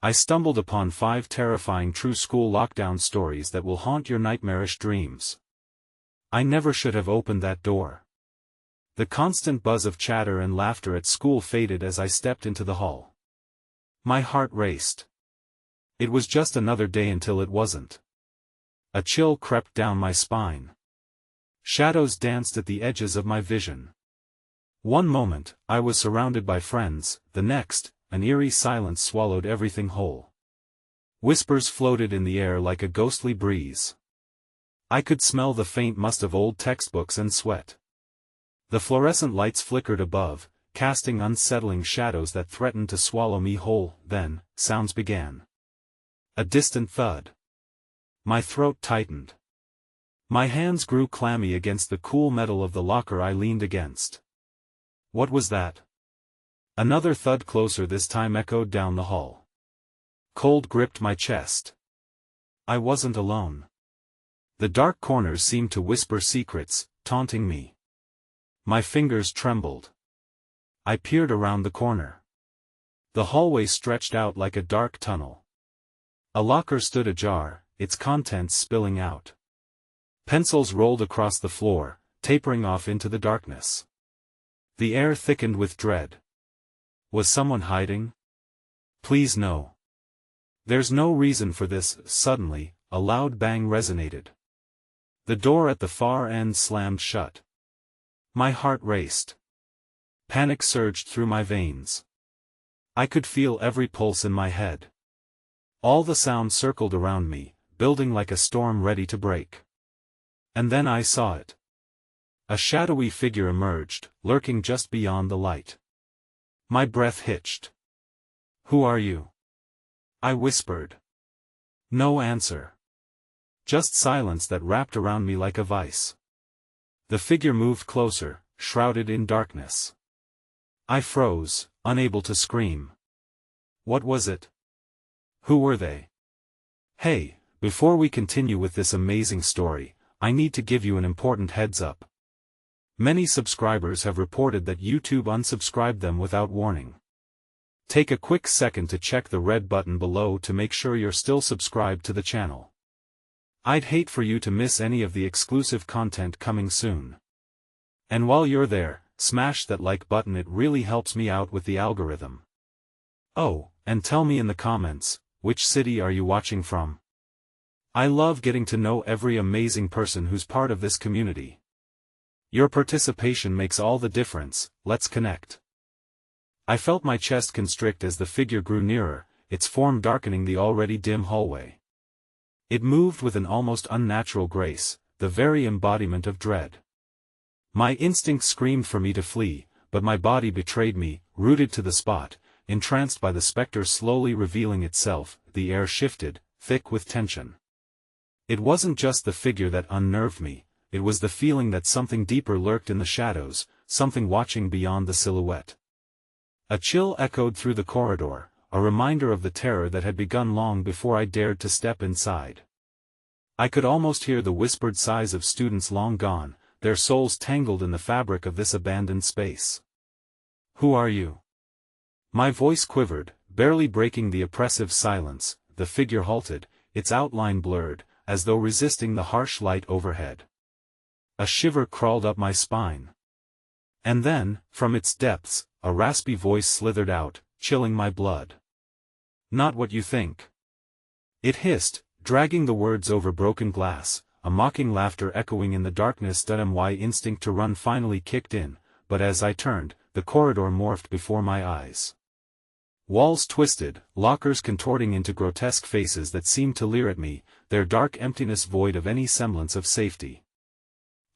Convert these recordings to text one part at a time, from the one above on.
I stumbled upon 5 terrifying true school lockdown stories that will haunt your nightmarish dreams. I never should have opened that door. The constant buzz of chatter and laughter at school faded as I stepped into the hall. My heart raced. It was just another day until it wasn't. A chill crept down my spine. Shadows danced at the edges of my vision. One moment, I was surrounded by friends, the next, an eerie silence swallowed everything whole. Whispers floated in the air like a ghostly breeze. I could smell the faint must of old textbooks and sweat. The fluorescent lights flickered above, casting unsettling shadows that threatened to swallow me whole. Then, sounds began. A distant thud. My throat tightened. My hands grew clammy against the cool metal of the locker I leaned against. What was that? Another thud, closer this time, echoed down the hall. Cold gripped my chest. I wasn't alone. The dark corners seemed to whisper secrets, taunting me. My fingers trembled. I peered around the corner. The hallway stretched out like a dark tunnel. A locker stood ajar, its contents spilling out. Pencils rolled across the floor, tapering off into the darkness. The air thickened with dread. Was someone hiding? Please no. There's no reason for this. Suddenly, a loud bang resonated. The door at the far end slammed shut. My heart raced. Panic surged through my veins. I could feel every pulse in my head. All the sound circled around me, building like a storm ready to break. And then I saw it. A shadowy figure emerged, lurking just beyond the light. My breath hitched. "Who are you?" I whispered. No answer. Just silence that wrapped around me like a vice. The figure moved closer, shrouded in darkness. I froze, unable to scream. What was it? Who were they? Hey, before we continue with this amazing story, I need to give you an important heads up. Many subscribers have reported that YouTube unsubscribed them without warning. Take a quick second to check the red button below to make sure you're still subscribed to the channel. I'd hate for you to miss any of the exclusive content coming soon. And while you're there, smash that like button, it really helps me out with the algorithm. Oh, and tell me in the comments, which city are you watching from? I love getting to know every amazing person who's part of this community. Your participation makes all the difference. Let's connect. I felt my chest constrict as the figure grew nearer, its form darkening the already dim hallway. It moved with an almost unnatural grace, the very embodiment of dread. My instinct screamed for me to flee, but my body betrayed me, rooted to the spot, entranced by the specter slowly revealing itself. The air shifted, thick with tension. It wasn't just the figure that unnerved me, it was the feeling that something deeper lurked in the shadows, something watching beyond the silhouette. A chill echoed through the corridor, a reminder of the terror that had begun long before I dared to step inside. I could almost hear the whispered sighs of students long gone, their souls tangled in the fabric of this abandoned space. Who are you? My voice quivered, barely breaking the oppressive silence. The figure halted, its outline blurred, as though resisting the harsh light overhead. A shiver crawled up my spine. And then, from its depths, a raspy voice slithered out, chilling my blood. Not what you think. It hissed, dragging the words over broken glass, a mocking laughter echoing in the darkness. My instinct to run finally kicked in, but as I turned, the corridor morphed before my eyes. Walls twisted, lockers contorting into grotesque faces that seemed to leer at me, their dark emptiness void of any semblance of safety.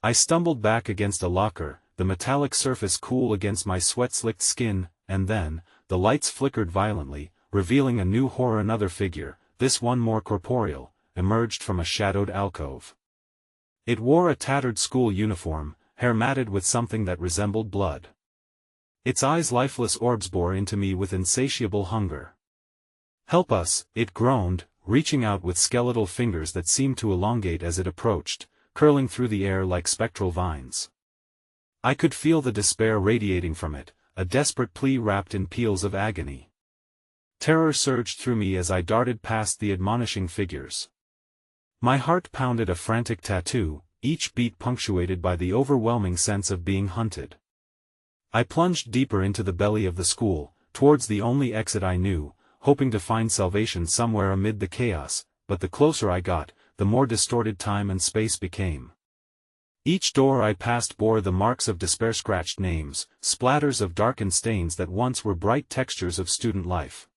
I stumbled back against a locker, the metallic surface cool against my sweat-slicked skin, and then, the lights flickered violently, revealing a new horror. Another figure, this one more corporeal, emerged from a shadowed alcove. It wore a tattered school uniform, hair matted with something that resembled blood. Its eyes, lifeless orbs, bore into me with insatiable hunger. "Help us," it groaned, reaching out with skeletal fingers that seemed to elongate as it approached, curling through the air like spectral vines. I could feel the despair radiating from it, a desperate plea wrapped in peals of agony. Terror surged through me as I darted past the admonishing figures. My heart pounded a frantic tattoo, each beat punctuated by the overwhelming sense of being hunted. I plunged deeper into the belly of the school, towards the only exit I knew, hoping to find salvation somewhere amid the chaos, but the closer I got, the more distorted time and space became. Each door I passed bore the marks of despair, scratched names, splatters of darkened stains that once were bright textures of student life.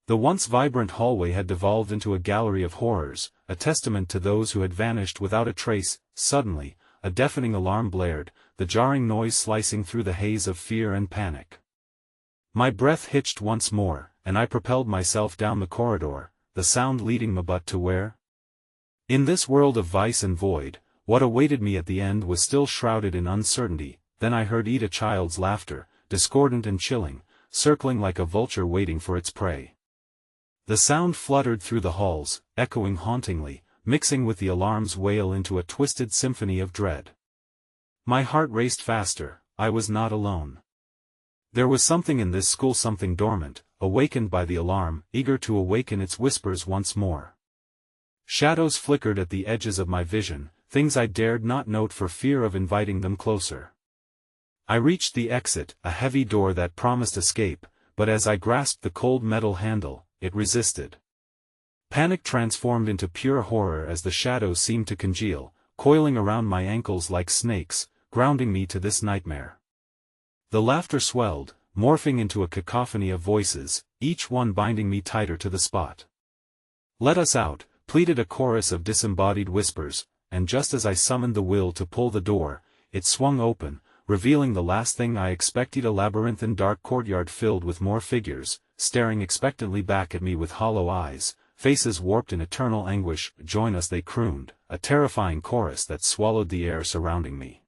The once vibrant hallway had devolved into a gallery of horrors, a testament to those who had vanished without a trace. Suddenly, a deafening alarm blared, the jarring noise slicing through the haze of fear and panic. My breath hitched once more, and I propelled myself down the corridor, the sound leading me but to where? In this world of vice and void, what awaited me at the end was still shrouded in uncertainty. Then I heard a child's laughter, discordant and chilling, circling like a vulture waiting for its prey. The sound fluttered through the halls, echoing hauntingly, mixing with the alarm's wail into a twisted symphony of dread. My heart raced faster. I was not alone. There was something in this school, something dormant, awakened by the alarm, eager to awaken its whispers once more. Shadows flickered at the edges of my vision, things I dared not note for fear of inviting them closer. I reached the exit, a heavy door that promised escape, but as I grasped the cold metal handle, it resisted. Panic transformed into pure horror as the shadows seemed to congeal, coiling around my ankles like snakes, grounding me to this nightmare. The laughter swelled, morphing into a cacophony of voices, each one binding me tighter to the spot. "Let us out," pleaded a chorus of disembodied whispers, and just as I summoned the will to pull the door, it swung open, revealing the last thing I expected, a labyrinthine dark courtyard filled with more figures, staring expectantly back at me with hollow eyes, faces warped in eternal anguish. "Join us," they crooned, a terrifying chorus that swallowed the air surrounding me.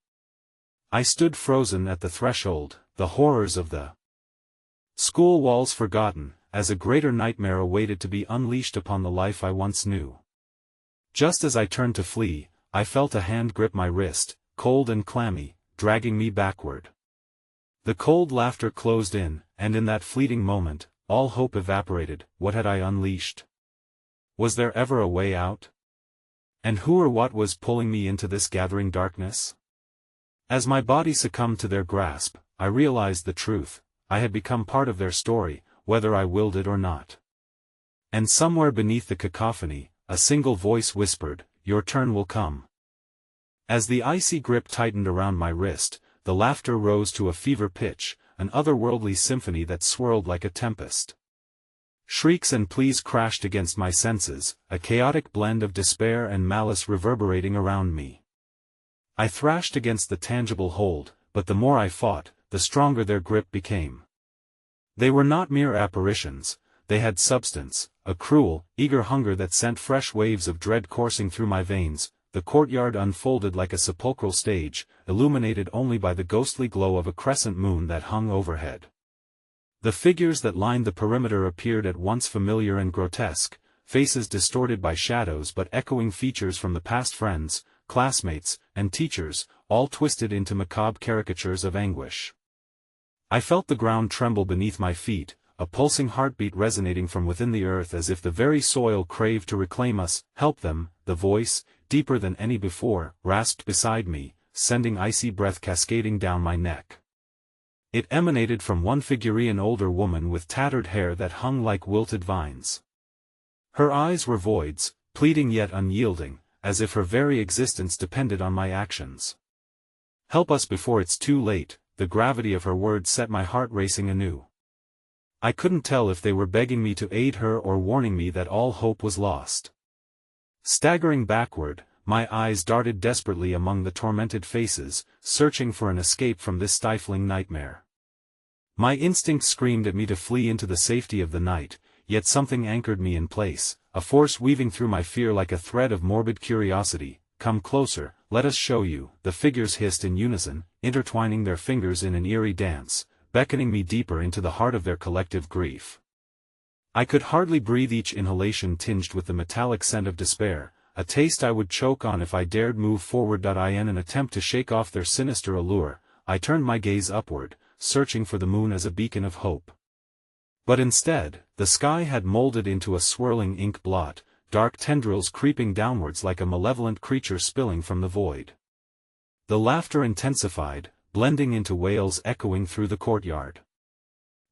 I stood frozen at the threshold, the horrors of the school walls forgotten, as a greater nightmare awaited to be unleashed upon the life I once knew. Just as I turned to flee, I felt a hand grip my wrist, cold and clammy, dragging me backward. The cold laughter closed in, and in that fleeting moment, all hope evaporated. What had I unleashed? Was there ever a way out? And who or what was pulling me into this gathering darkness? As my body succumbed to their grasp, I realized the truth. I had become part of their story, whether I willed it or not. And somewhere beneath the cacophony, a single voice whispered, "Your turn will come." As the icy grip tightened around my wrist, the laughter rose to a fever pitch, an otherworldly symphony that swirled like a tempest. Shrieks and pleas crashed against my senses, a chaotic blend of despair and malice reverberating around me. I thrashed against the tangible hold, but the more I fought, the stronger their grip became. They were not mere apparitions, they had substance, a cruel, eager hunger that sent fresh waves of dread coursing through my veins. The courtyard unfolded like a sepulchral stage, illuminated only by the ghostly glow of a crescent moon that hung overhead. The figures that lined the perimeter appeared at once familiar and grotesque, faces distorted by shadows but echoing features from the past, friends, classmates, and teachers, all twisted into macabre caricatures of anguish. I felt the ground tremble beneath my feet, a pulsing heartbeat resonating from within the earth as if the very soil craved to reclaim us. "Help them," the voice, deeper than any before, rasped beside me, sending icy breath cascading down my neck. It emanated from one figure, an older woman with tattered hair that hung like wilted vines. Her eyes were voids, pleading yet unyielding, as if her very existence depended on my actions. "Help us before it's too late," the gravity of her words set my heart racing anew. I couldn't tell if they were begging me to aid her or warning me that all hope was lost. Staggering backward, my eyes darted desperately among the tormented faces, searching for an escape from this stifling nightmare. My instinct screamed at me to flee into the safety of the night, yet something anchored me in place, a force weaving through my fear like a thread of morbid curiosity. "Come closer, let us show you," the figures hissed in unison, intertwining their fingers in an eerie dance, beckoning me deeper into the heart of their collective grief. I could hardly breathe, each inhalation tinged with the metallic scent of despair, a taste I would choke on if I dared move forward. In an attempt to shake off their sinister allure, I turned my gaze upward, searching for the moon as a beacon of hope. But instead, the sky had molded into a swirling ink blot, dark tendrils creeping downwards like a malevolent creature spilling from the void. The laughter intensified, blending into wails echoing through the courtyard.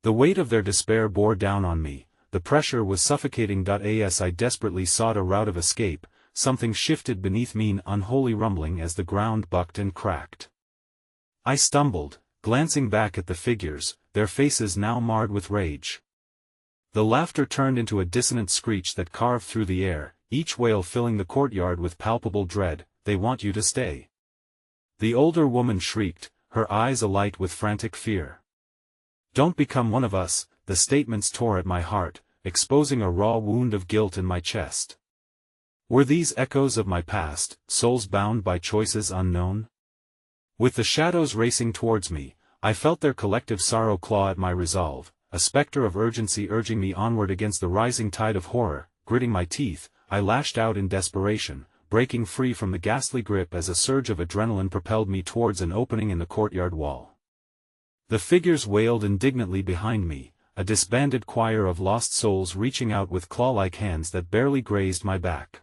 The weight of their despair bore down on me, the pressure was suffocating. As I desperately sought a route of escape, something shifted beneath me, an unholy rumbling as the ground bucked and cracked. I stumbled, glancing back at the figures, their faces now marred with rage. The laughter turned into a dissonant screech that carved through the air, each wail filling the courtyard with palpable dread. "They want you to stay." The older woman shrieked, her eyes alight with frantic fear. "Don't become one of us," the statements tore at my heart, exposing a raw wound of guilt in my chest. Were these echoes of my past, souls bound by choices unknown? With the shadows racing towards me, I felt their collective sorrow claw at my resolve, a specter of urgency urging me onward against the rising tide of horror. Gritting my teeth, I lashed out in desperation, breaking free from the ghastly grip as a surge of adrenaline propelled me towards an opening in the courtyard wall. The figures wailed indignantly behind me, a disbanded choir of lost souls reaching out with claw-like hands that barely grazed my back.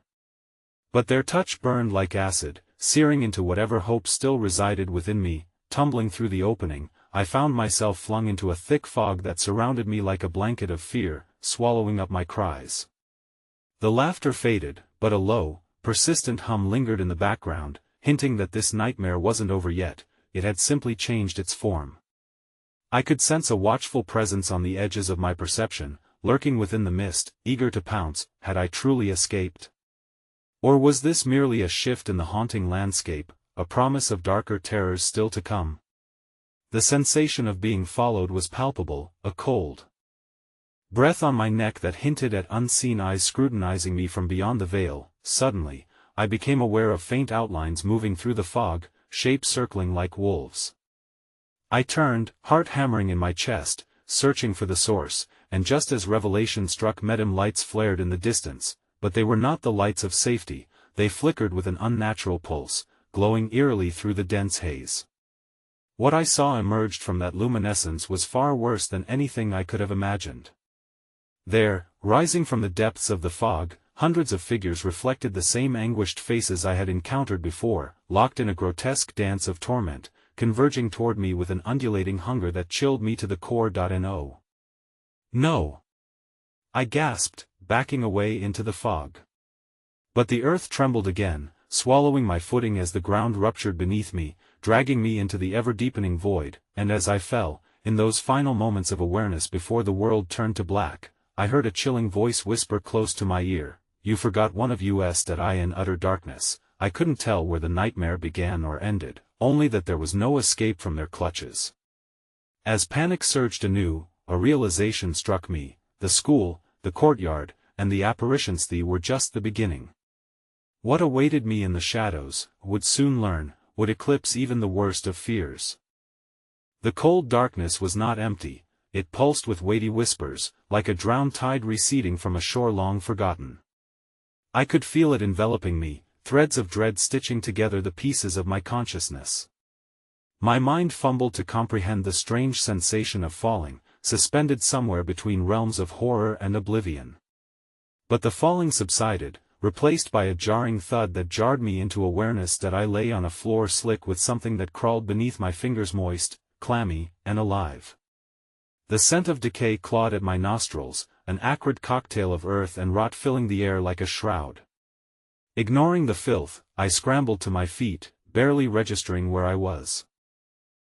But their touch burned like acid, searing into whatever hope still resided within me. Tumbling through the opening, I found myself flung into a thick fog that surrounded me like a blanket of fear, swallowing up my cries. The laughter faded, but a low, persistent hum lingered in the background, hinting that this nightmare wasn't over yet. It had simply changed its form. I could sense a watchful presence on the edges of my perception, lurking within the mist, eager to pounce. Had I truly escaped? Or was this merely a shift in the haunting landscape, a promise of darker terrors still to come? The sensation of being followed was palpable, a cold breath on my neck that hinted at unseen eyes scrutinizing me from beyond the veil. Suddenly, I became aware of faint outlines moving through the fog, shapes circling like wolves. I turned, heart hammering in my chest, searching for the source, and just as revelation struck me, lights flared in the distance, but they were not the lights of safety. They flickered with an unnatural pulse, glowing eerily through the dense haze. What I saw emerged from that luminescence was far worse than anything I could have imagined. There, rising from the depths of the fog, hundreds of figures reflected the same anguished faces I had encountered before, locked in a grotesque dance of torment, converging toward me with an undulating hunger that chilled me to the core. No. No! I gasped, backing away into the fog. But the earth trembled again, swallowing my footing as the ground ruptured beneath me, dragging me into the ever-deepening void. And as I fell, in those final moments of awareness before the world turned to black, I heard a chilling voice whisper close to my ear, "You forgot one of us." In utter darkness, I couldn't tell where the nightmare began or ended, only that there was no escape from their clutches. As panic surged anew, a realization struck me: the school, the courtyard, and the apparitions were just the beginning. What awaited me in the shadows, would soon learn, would eclipse even the worst of fears. The cold darkness was not empty, it pulsed with weighty whispers, like a drowned tide receding from a shore long forgotten. I could feel it enveloping me, threads of dread stitching together the pieces of my consciousness. My mind fumbled to comprehend the strange sensation of falling, suspended somewhere between realms of horror and oblivion. But the falling subsided, replaced by a jarring thud that jarred me into awareness that I lay on a floor slick with something that crawled beneath my fingers, moist, clammy, and alive. The scent of decay clawed at my nostrils, an acrid cocktail of earth and rot filling the air like a shroud. Ignoring the filth, I scrambled to my feet, barely registering where I was.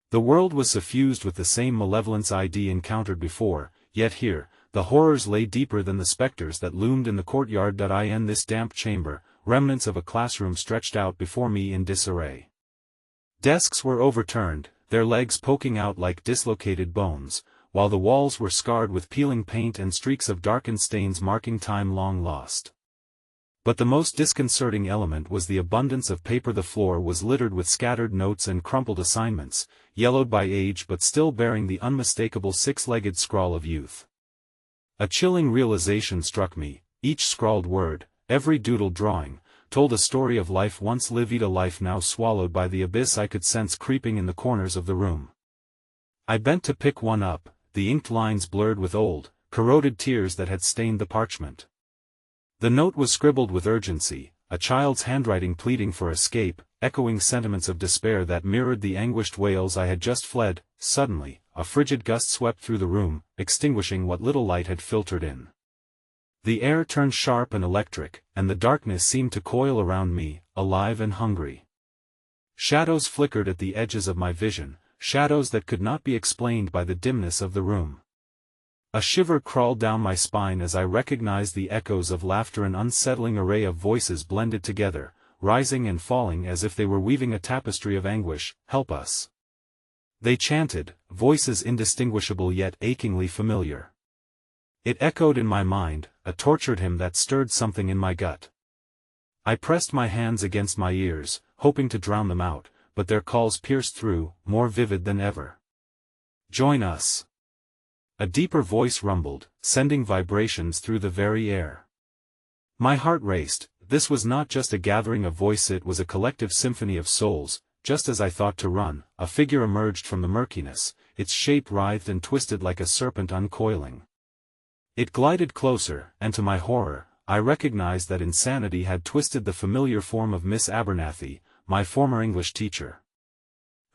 The world was suffused with the same malevolence I'd encountered before, yet here, the horrors lay deeper than the specters that loomed in the courtyard. In this damp chamber, remnants of a classroom stretched out before me in disarray. Desks were overturned, their legs poking out like dislocated bones, while the walls were scarred with peeling paint and streaks of darkened stains marking time long lost. But the most disconcerting element was the abundance of paper. The floor was littered with scattered notes and crumpled assignments, yellowed by age but still bearing the unmistakable six-legged scrawl of youth. A chilling realization struck me: each scrawled word, every doodled drawing, told a story of life once lived, a life now swallowed by the abyss I could sense creeping in the corners of the room. I bent to pick one up, the inked lines blurred with old, corroded tears that had stained the parchment. The note was scribbled with urgency, a child's handwriting pleading for escape, echoing sentiments of despair that mirrored the anguished wails I had just fled. Suddenly, a frigid gust swept through the room, extinguishing what little light had filtered in. The air turned sharp and electric, and the darkness seemed to coil around me, alive and hungry. Shadows flickered at the edges of my vision, shadows that could not be explained by the dimness of the room. A shiver crawled down my spine as I recognized the echoes of laughter. An unsettling array of voices blended together, rising and falling as if they were weaving a tapestry of anguish. "Help us!" they chanted, voices indistinguishable yet achingly familiar. It echoed in my mind, a tortured hymn that stirred something in my gut. I pressed my hands against my ears, hoping to drown them out, but their calls pierced through, more vivid than ever. "Join us!" A deeper voice rumbled, sending vibrations through the very air. My heart raced. This was not just a gathering of voices, it was a collective symphony of souls. Just as I thought to run, a figure emerged from the murkiness, its shape writhed and twisted like a serpent uncoiling. It glided closer, and to my horror, I recognized that insanity had twisted the familiar form of Miss Abernathy, my former English teacher.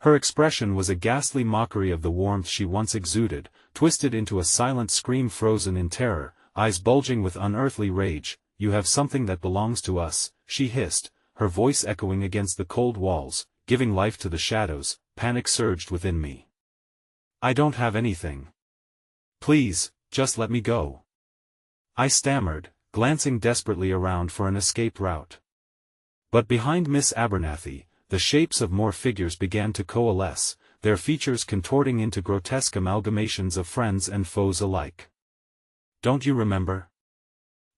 Her expression was a ghastly mockery of the warmth she once exuded, twisted into a silent scream, frozen in terror, eyes bulging with unearthly rage. "You have something that belongs to us," she hissed, her voice echoing against the cold walls, giving life to the shadows. Panic surged within me. "I don't have anything. Please, just let me go," I stammered, glancing desperately around for an escape route. But behind Miss Abernathy, the shapes of more figures began to coalesce, their features contorting into grotesque amalgamations of friends and foes alike. "Don't you remember?"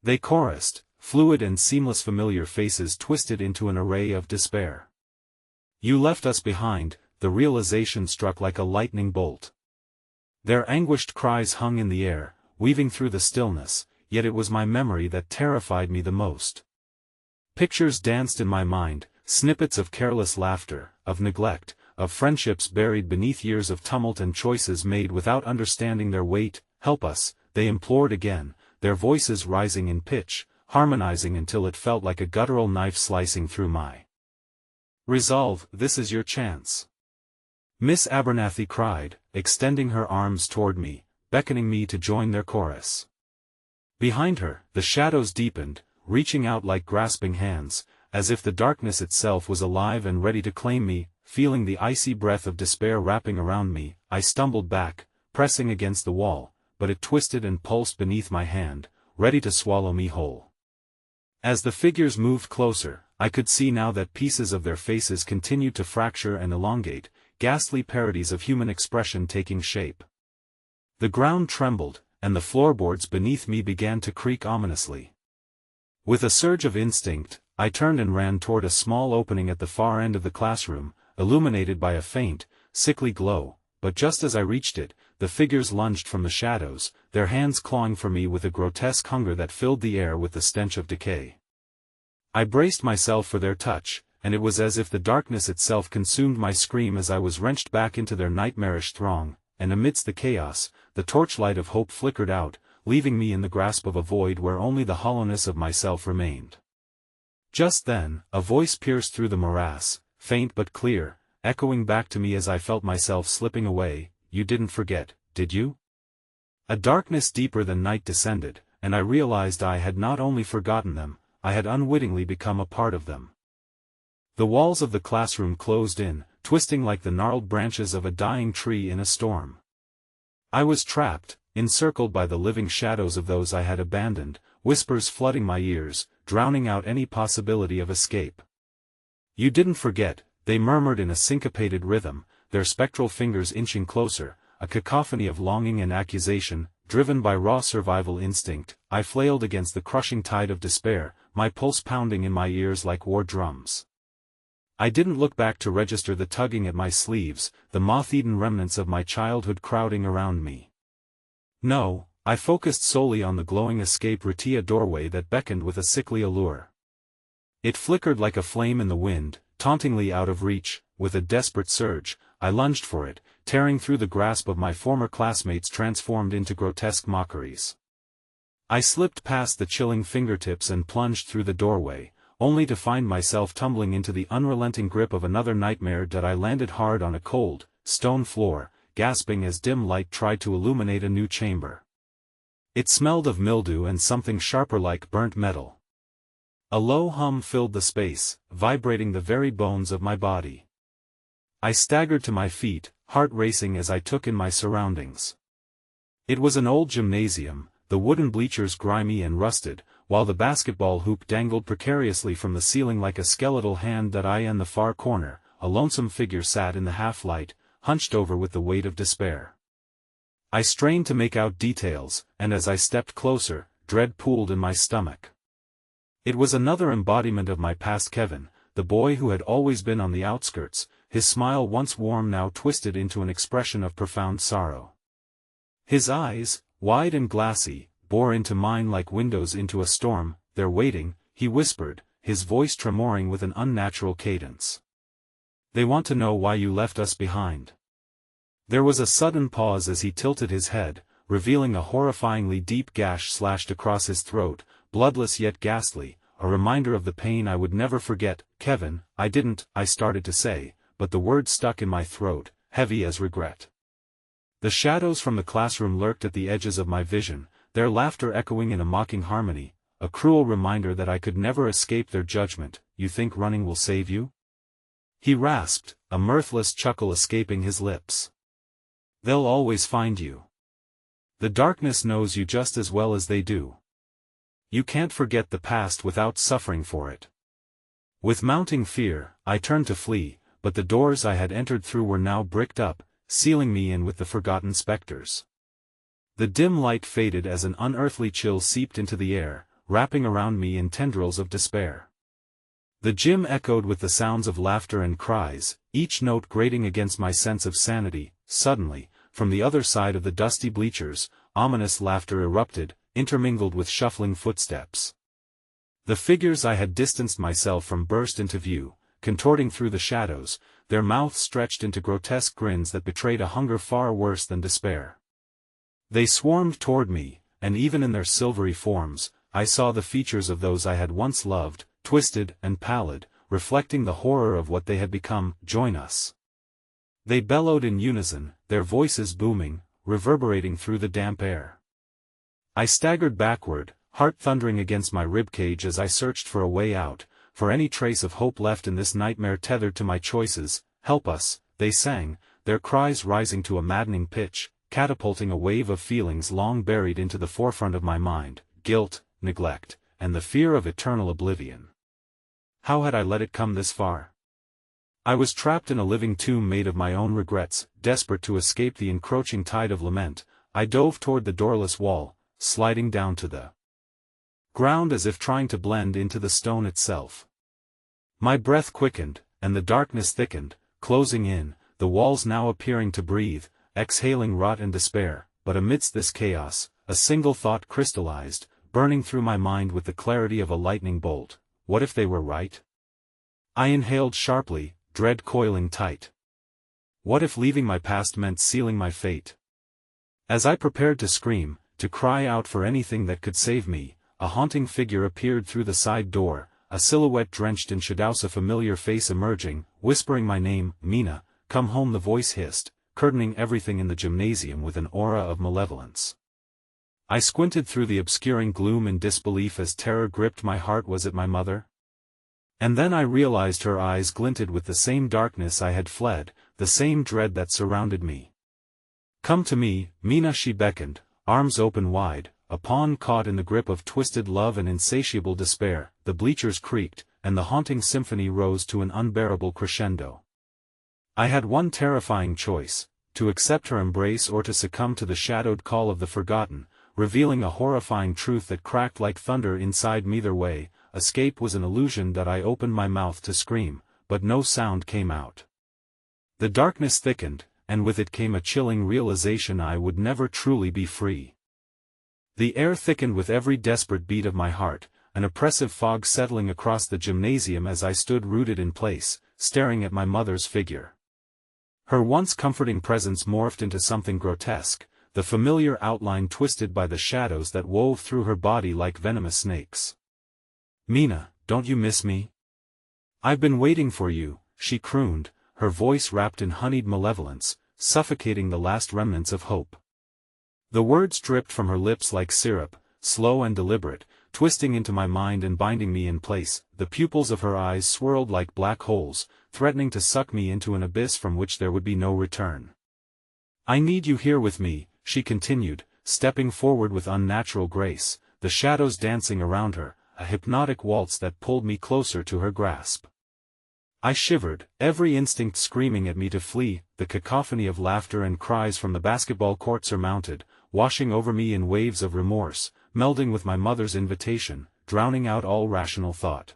they chorused, fluid and seamless, familiar faces twisted into an array of despair. "You left us behind," the realization struck like a lightning bolt. Their anguished cries hung in the air, weaving through the stillness, yet it was my memory that terrified me the most. Pictures danced in my mind, snippets of careless laughter, of neglect, of friendships buried beneath years of tumult and choices made without understanding their weight. "Help us," they implored again, their voices rising in pitch, harmonizing until it felt like a guttural knife slicing through my resolve. "This is your chance," Miss Abernathy cried, extending her arms toward me, beckoning me to join their chorus. Behind her, the shadows deepened, reaching out like grasping hands, as if the darkness itself was alive and ready to claim me. Feeling the icy breath of despair wrapping around me, I stumbled back, pressing against the wall, but it twisted and pulsed beneath my hand, ready to swallow me whole. As the figures moved closer, I could see now that pieces of their faces continued to fracture and elongate, ghastly parodies of human expression taking shape. The ground trembled, and the floorboards beneath me began to creak ominously. With a surge of instinct, I turned and ran toward a small opening at the far end of the classroom, illuminated by a faint, sickly glow. But just as I reached it, the figures lunged from the shadows, their hands clawing for me with a grotesque hunger that filled the air with the stench of decay. I braced myself for their touch, and it was as if the darkness itself consumed my scream as I was wrenched back into their nightmarish throng, and amidst the chaos, the torchlight of hope flickered out, leaving me in the grasp of a void where only the hollowness of myself remained. Just then, a voice pierced through the morass, faint but clear, echoing back to me as I felt myself slipping away. "You didn't forget, did you?" A darkness deeper than night descended, and I realized I had not only forgotten them, I had unwittingly become a part of them. The walls of the classroom closed in, twisting like the gnarled branches of a dying tree in a storm. I was trapped, encircled by the living shadows of those I had abandoned, whispers flooding my ears, drowning out any possibility of escape. "You didn't forget," they murmured in a syncopated rhythm, their spectral fingers inching closer, a cacophony of longing and accusation. Driven by raw survival instinct, I flailed against the crushing tide of despair, my pulse pounding in my ears like war drums. I didn't look back to register the tugging at my sleeves, the moth-eaten remnants of my childhood crowding around me. No, I focused solely on the glowing escape ratia doorway that beckoned with a sickly allure. It flickered like a flame in the wind, tauntingly out of reach, with a desperate surge, I lunged for it, tearing through the grasp of my former classmates transformed into grotesque mockeries. I slipped past the chilling fingertips and plunged through the doorway, only to find myself tumbling into the unrelenting grip of another nightmare that I landed hard on a cold, stone floor, gasping as dim light tried to illuminate a new chamber. It smelled of mildew and something sharper like burnt metal. A low hum filled the space, vibrating the very bones of my body. I staggered to my feet, heart racing as I took in my surroundings. It was an old gymnasium, the wooden bleachers grimy and rusted, while the basketball hoop dangled precariously from the ceiling like a skeletal hand that I in the far corner, a lonesome figure sat in the half-light, hunched over with the weight of despair. I strained to make out details, and as I stepped closer, dread pooled in my stomach. It was another embodiment of my past Kevin, the boy who had always been on the outskirts, his smile once warm now twisted into an expression of profound sorrow. His eyes, wide and glassy, bore into mine like windows into a storm. "They're waiting," he whispered, his voice tremoring with an unnatural cadence. "They want to know why you left us behind." There was a sudden pause as he tilted his head, revealing a horrifyingly deep gash slashed across his throat, bloodless yet ghastly, a reminder of the pain I would never forget. "Kevin, I started to say, but the word stuck in my throat, heavy as regret. The shadows from the classroom lurked at the edges of my vision, their laughter echoing in a mocking harmony, a cruel reminder that I could never escape their judgment. "You think running will save you?" he rasped, a mirthless chuckle escaping his lips. "They'll always find you. The darkness knows you just as well as they do. You can't forget the past without suffering for it." With mounting fear, I turned to flee, but the doors I had entered through were now bricked up, sealing me in with the forgotten specters. The dim light faded as an unearthly chill seeped into the air, wrapping around me in tendrils of despair. The gym echoed with the sounds of laughter and cries, each note grating against my sense of sanity. Suddenly, from the other side of the dusty bleachers, ominous laughter erupted, intermingled with shuffling footsteps. The figures I had distanced myself from burst into view, contorting through the shadows, their mouths stretched into grotesque grins that betrayed a hunger far worse than despair. They swarmed toward me, and even in their silvery forms, I saw the features of those I had once loved, twisted and pallid, reflecting the horror of what they had become. "Join us." They bellowed in unison, their voices booming, reverberating through the damp air. I staggered backward, heart thundering against my ribcage as I searched for a way out, for any trace of hope left in this nightmare tethered to my choices. "Help us," they sang, their cries rising to a maddening pitch, catapulting a wave of feelings long buried into the forefront of my mind: guilt, neglect, and the fear of eternal oblivion. How had I let it come this far? I was trapped in a living tomb made of my own regrets. Desperate to escape the encroaching tide of lament, I dove toward the doorless wall, sliding down to the ground as if trying to blend into the stone itself. My breath quickened, and the darkness thickened, closing in, the walls now appearing to breathe, exhaling rot and despair. But amidst this chaos, a single thought crystallized, burning through my mind with the clarity of a lightning bolt: what if they were right? I inhaled sharply, dread coiling tight. What if leaving my past meant sealing my fate? As I prepared to scream, to cry out for anything that could save me, a haunting figure appeared through the side door, a silhouette drenched in shadows, a familiar face emerging, whispering my name. "Mina, come home," the voice hissed, curtaining everything in the gymnasium with an aura of malevolence. I squinted through the obscuring gloom in disbelief as terror gripped my heart. Was it my mother? And then I realized her eyes glinted with the same darkness I had fled, the same dread that surrounded me. "Come to me, Mina," she beckoned, arms open wide, a pawn caught in the grip of twisted love and insatiable despair. The bleachers creaked, and the haunting symphony rose to an unbearable crescendo. I had one terrifying choice: to accept her embrace or to succumb to the shadowed call of the forgotten, revealing a horrifying truth that cracked like thunder inside me. Either way, escape was an illusion. That I opened my mouth to scream, but no sound came out. The darkness thickened, and with it came a chilling realization: I would never truly be free. The air thickened with every desperate beat of my heart, an oppressive fog settling across the gymnasium as I stood rooted in place, staring at my mother's figure. Her once comforting presence morphed into something grotesque, the familiar outline twisted by the shadows that wove through her body like venomous snakes. "Mina, don't you miss me? I've been waiting for you," she crooned, her voice wrapped in honeyed malevolence, suffocating the last remnants of hope. The words dripped from her lips like syrup, slow and deliberate, twisting into my mind and binding me in place. The pupils of her eyes swirled like black holes, threatening to suck me into an abyss from which there would be no return. "I need you here with me," she continued, stepping forward with unnatural grace, the shadows dancing around her, a hypnotic waltz that pulled me closer to her grasp. I shivered, every instinct screaming at me to flee. The cacophony of laughter and cries from the basketball court surmounted, washing over me in waves of remorse, melding with my mother's invitation, drowning out all rational thought.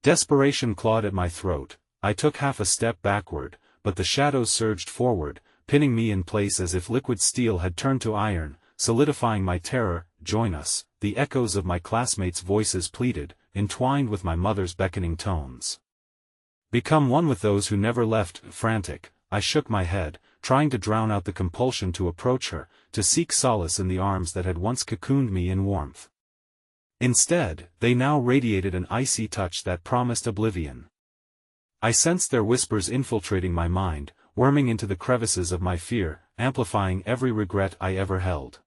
Desperation clawed at my throat. I took half a step backward, but the shadows surged forward, pinning me in place as if liquid steel had turned to iron, solidifying my terror. "Join us," the echoes of my classmates' voices pleaded, entwined with my mother's beckoning tones. "Become one with those who never left." Frantic, I shook my head, trying to drown out the compulsion to approach her, to seek solace in the arms that had once cocooned me in warmth. Instead, they now radiated an icy touch that promised oblivion. I sensed their whispers infiltrating my mind, worming into the crevices of my fear, amplifying every regret I ever held.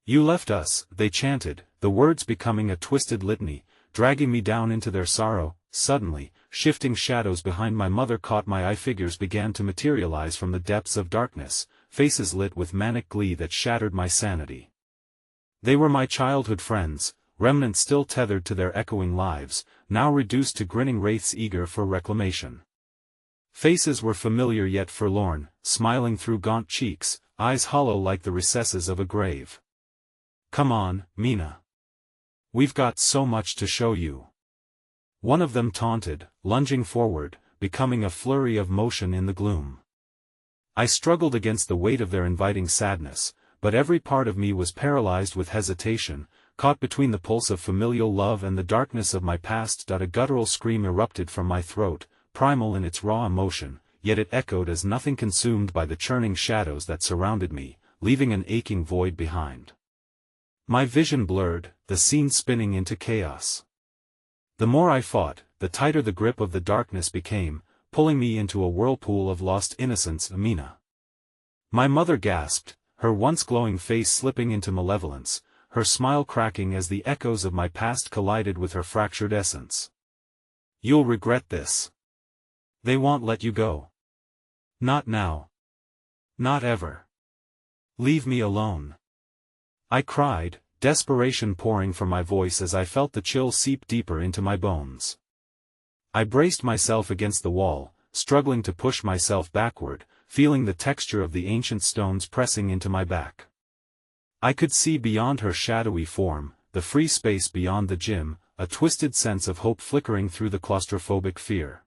"You left us," they chanted, the words becoming a twisted litany, dragging me down into their sorrow. Suddenly, shifting shadows behind my mother caught my eye. Figures began to materialize from the depths of darkness, faces lit with manic glee that shattered my sanity. They were my childhood friends, remnants still tethered to their echoing lives, now reduced to grinning wraiths eager for reclamation. Faces were familiar yet forlorn, smiling through gaunt cheeks, eyes hollow like the recesses of a grave. "Come on, Mina. We've got so much to show you," one of them taunted, lunging forward, becoming a flurry of motion in the gloom. I struggled against the weight of their inviting sadness, but every part of me was paralyzed with hesitation, caught between the pulse of familial love and the darkness of my past. A guttural scream erupted from my throat, primal in its raw emotion, yet it echoed as nothing consumed by the churning shadows that surrounded me, leaving an aching void behind. My vision blurred, the scene spinning into chaos. The more I fought, the tighter the grip of the darkness became, pulling me into a whirlpool of lost innocence. "Mina." My mother gasped, her once glowing face slipping into malevolence, her smile cracking as the echoes of my past collided with her fractured essence. "You'll regret this. They won't let you go. Not now. Not ever. Leave me alone." I cried, desperation pouring from my voice as I felt the chill seep deeper into my bones. I braced myself against the wall, struggling to push myself backward, feeling the texture of the ancient stones pressing into my back. I could see beyond her shadowy form, the free space beyond the gym, a twisted sense of hope flickering through the claustrophobic fear.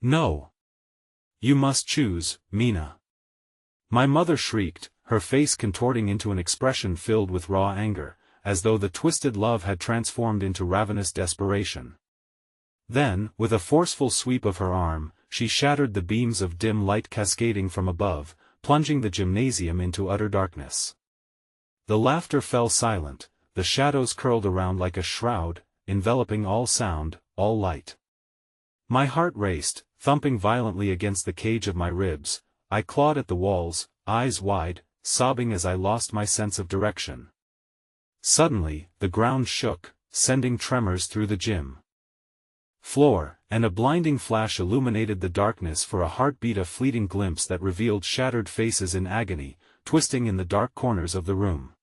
"No. You must choose, Mina." My mother shrieked, her face contorting into an expression filled with raw anger, as though the twisted love had transformed into ravenous desperation. Then, with a forceful sweep of her arm, she shattered the beams of dim light cascading from above, plunging the gymnasium into utter darkness. The laughter fell silent, the shadows curled around like a shroud, enveloping all sound, all light. My heart raced, thumping violently against the cage of my ribs. I clawed at the walls, eyes wide, sobbing as I lost my sense of direction. Suddenly, the ground shook, sending tremors through the gym floor, and a blinding flash illuminated the darkness for a heartbeat, a fleeting glimpse that revealed shattered faces in agony, twisting in the dark corners of the room.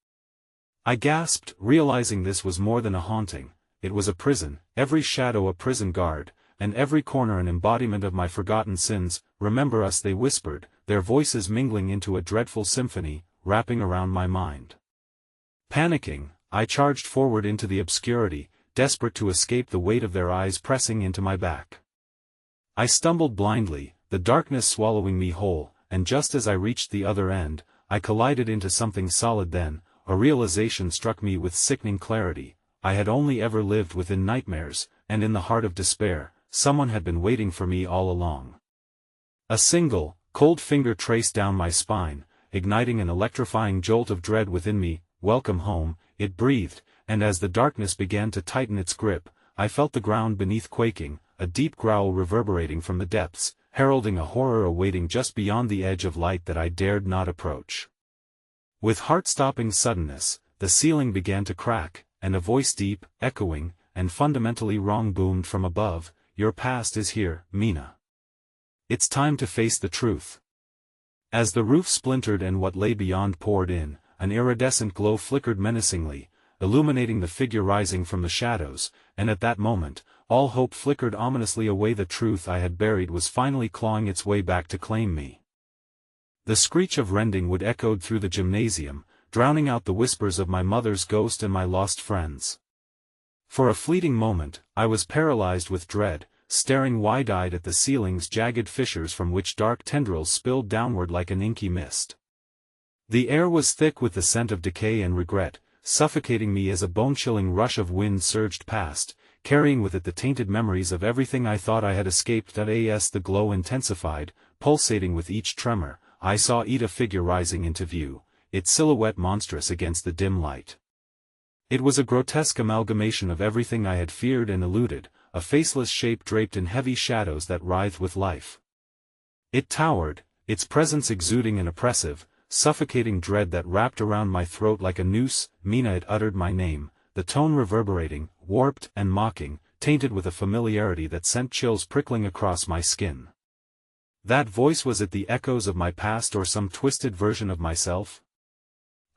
I gasped, realizing this was more than a haunting, it was a prison, every shadow a prison guard, and every corner an embodiment of my forgotten sins. "Remember us," they whispered, their voices mingling into a dreadful symphony, wrapping around my mind. Panicking, I charged forward into the obscurity, desperate to escape the weight of their eyes pressing into my back. I stumbled blindly, the darkness swallowing me whole, and just as I reached the other end, I collided into something solid. Then, a realization struck me with sickening clarity. I had only ever lived within nightmares, and in the heart of despair, someone had been waiting for me all along. A single, cold finger traced down my spine, igniting an electrifying jolt of dread within me. "Welcome home," it breathed, and as the darkness began to tighten its grip, I felt the ground beneath quaking, a deep growl reverberating from the depths, heralding a horror awaiting just beyond the edge of light that I dared not approach. With heart-stopping suddenness, the ceiling began to crack, and a voice deep, echoing, and fundamentally wrong boomed from above, "Your past is here, Mina. It's time to face the truth." As the roof splintered and what lay beyond poured in, an iridescent glow flickered menacingly, illuminating the figure rising from the shadows, and at that moment, all hope flickered ominously away. The truth I had buried was finally clawing its way back to claim me. The screech of rending wood echoed through the gymnasium, drowning out the whispers of my mother's ghost and my lost friends. For a fleeting moment, I was paralyzed with dread, staring wide-eyed at the ceiling's jagged fissures from which dark tendrils spilled downward like an inky mist. The air was thick with the scent of decay and regret, suffocating me as a bone-chilling rush of wind surged past, carrying with it the tainted memories of everything I thought I had escaped. As the glow intensified, pulsating with each tremor, I saw a figure rising into view, its silhouette monstrous against the dim light. It was a grotesque amalgamation of everything I had feared and eluded, a faceless shape draped in heavy shadows that writhed with life. It towered, its presence exuding an oppressive, suffocating dread that wrapped around my throat like a noose. "Mina," it uttered my name, the tone reverberating, warped and mocking, tainted with a familiarity that sent chills prickling across my skin. That voice, was it the echoes of my past or some twisted version of myself?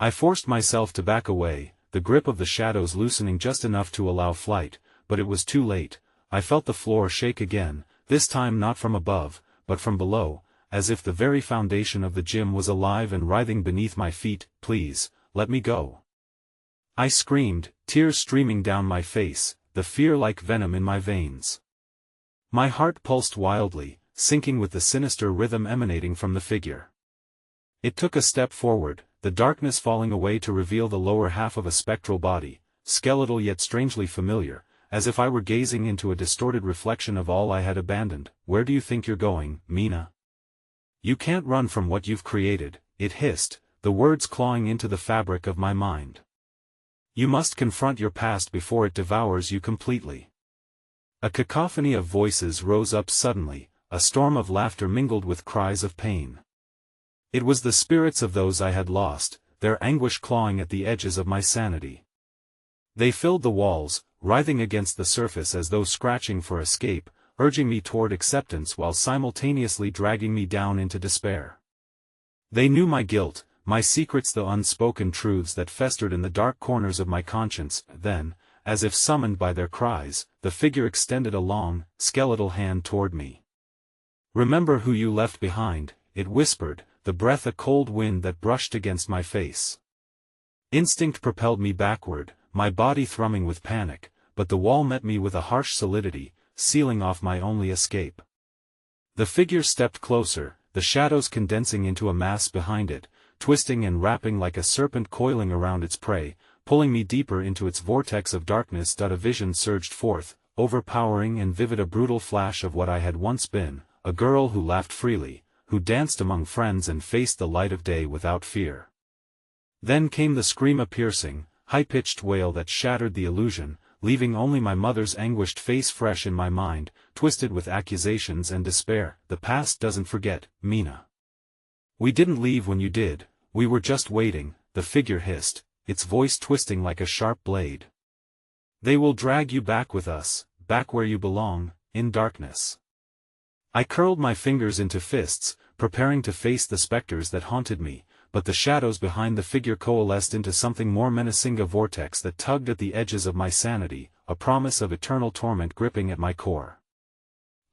I forced myself to back away, the grip of the shadows loosening just enough to allow flight, but it was too late. I felt the floor shake again, this time not from above, but from below, as if the very foundation of the gym was alive and writhing beneath my feet. "Please, let me go," I screamed, tears streaming down my face, the fear like venom in my veins. My heart pulsed wildly, syncing with the sinister rhythm emanating from the figure. It took a step forward, the darkness falling away to reveal the lower half of a spectral body, skeletal yet strangely familiar, as if I were gazing into a distorted reflection of all I had abandoned. "Where do you think you're going, Mina? You can't run from what you've created," it hissed, the words clawing into the fabric of my mind. "You must confront your past before it devours you completely." A cacophony of voices rose up suddenly, a storm of laughter mingled with cries of pain. It was the spirits of those I had lost, their anguish clawing at the edges of my sanity. They filled the walls, writhing against the surface as though scratching for escape, urging me toward acceptance while simultaneously dragging me down into despair. They knew my guilt, my secrets, the unspoken truths that festered in the dark corners of my conscience. Then, as if summoned by their cries, the figure extended a long, skeletal hand toward me. "Remember who you left behind," it whispered, the breath a cold wind that brushed against my face. Instinct propelled me backward, my body thrumming with panic, but the wall met me with a harsh solidity, sealing off my only escape. The figure stepped closer, the shadows condensing into a mass behind it, twisting and wrapping like a serpent coiling around its prey, pulling me deeper into its vortex of darkness. A vision surged forth, overpowering and vivid, a brutal flash of what I had once been, a girl who laughed freely, who danced among friends and faced the light of day without fear. Then came the scream, a piercing, high-pitched wail that shattered the illusion, leaving only my mother's anguished face fresh in my mind, twisted with accusations and despair. "The past doesn't forget, Mina. We didn't leave when you did, we were just waiting," the figure hissed, its voice twisting like a sharp blade. "They will drag you back with us, back where you belong, in darkness." I curled my fingers into fists, preparing to face the specters that haunted me, but the shadows behind the figure coalesced into something more menacing, a vortex that tugged at the edges of my sanity, a promise of eternal torment gripping at my core.